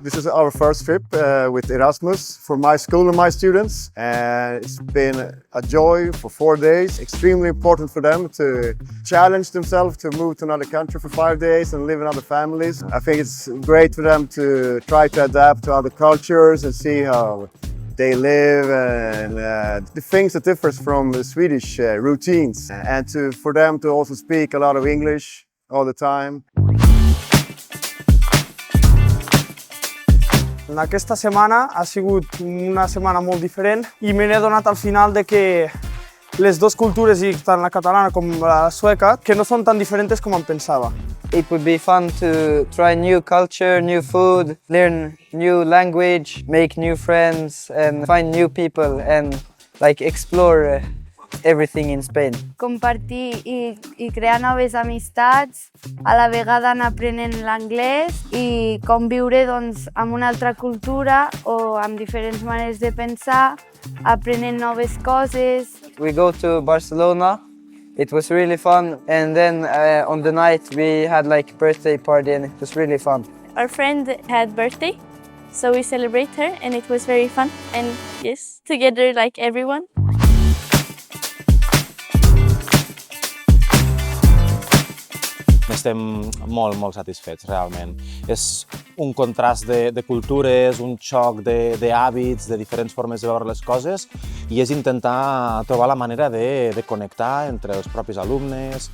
This is our first trip with Erasmus for my school and my students, and it's been a joy for 4 days. Extremely important for them to challenge themselves to move to another country for 5 days and live in other families. I think it's great for them to try to adapt to other cultures and see how they live and the things that differs from the Swedish routines, and for them to also speak a lot of English all the time. Aquesta setmana ha sigut una setmana molt diferent i me n'he donat al final de que les dues cultures, tant la catalana com la sueca, que no són tan diferents com em pensava. It would be fun to try new culture, new food, learn new language, make new friends and find new people and explore everything in Spain. Compartir i crear noves amistats, a la vegada anar aprenent l'anglès i conviure amb una altra cultura o amb diferents maneres de pensar, aprenent noves coses. We go to Barcelona. It was really fun, and then on the night we had birthday party and it was really fun. Our friend had birthday, so we celebrate her and it was very fun, and yes, together like everyone. Estem molt satisfets, realment. És un contrast de cultures, un xoc d'hàbits, de diferents formes de veure les coses, i és intentar trobar la manera de connectar entre els propis alumnes,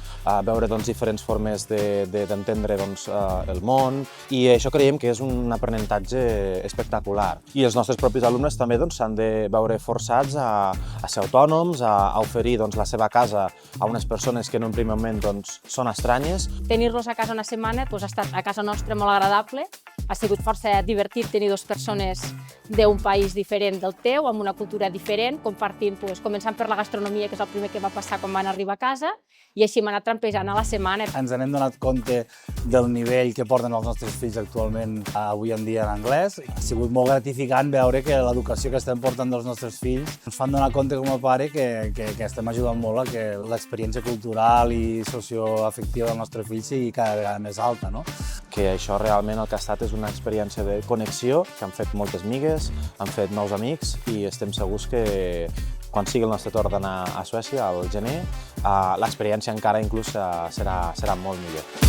veure diferents formes d'entendre el món, i això creiem que és un aprenentatge espectacular. I els nostres propis alumnes també s'han de veure forçats a ser autònoms, a oferir la seva casa a unes persones que en un primer moment són estranyes. Tenir-los a casa una setmana ha estat a casa nostra molt agradable. Ha sigut força divertit tenir dues persones d'un país diferent del teu, amb una cultura diferent, compartint, començant per la gastronomia, que és el primer que va passar quan van arribar a casa, i així hem anat trampejant a la setmana. Ens n'hem donat compte del nivell que porten els nostres fills actualment avui en dia en anglès. Ha sigut molt gratificant veure que l'educació que estem portant dels nostres fills ens fan donar compte com a pare que estem ajudant molt a que l'experiència cultural i socioafectiva del nostre fill sigui cada vegada més alta, no? Que això realment el que ha estat és una experiència de connexió, que han fet moltes migues, han fet nous amics, i estem segurs que quan sigui el nostre torn d'anar a Suècia al gener, l'experiència encara inclús serà molt millor.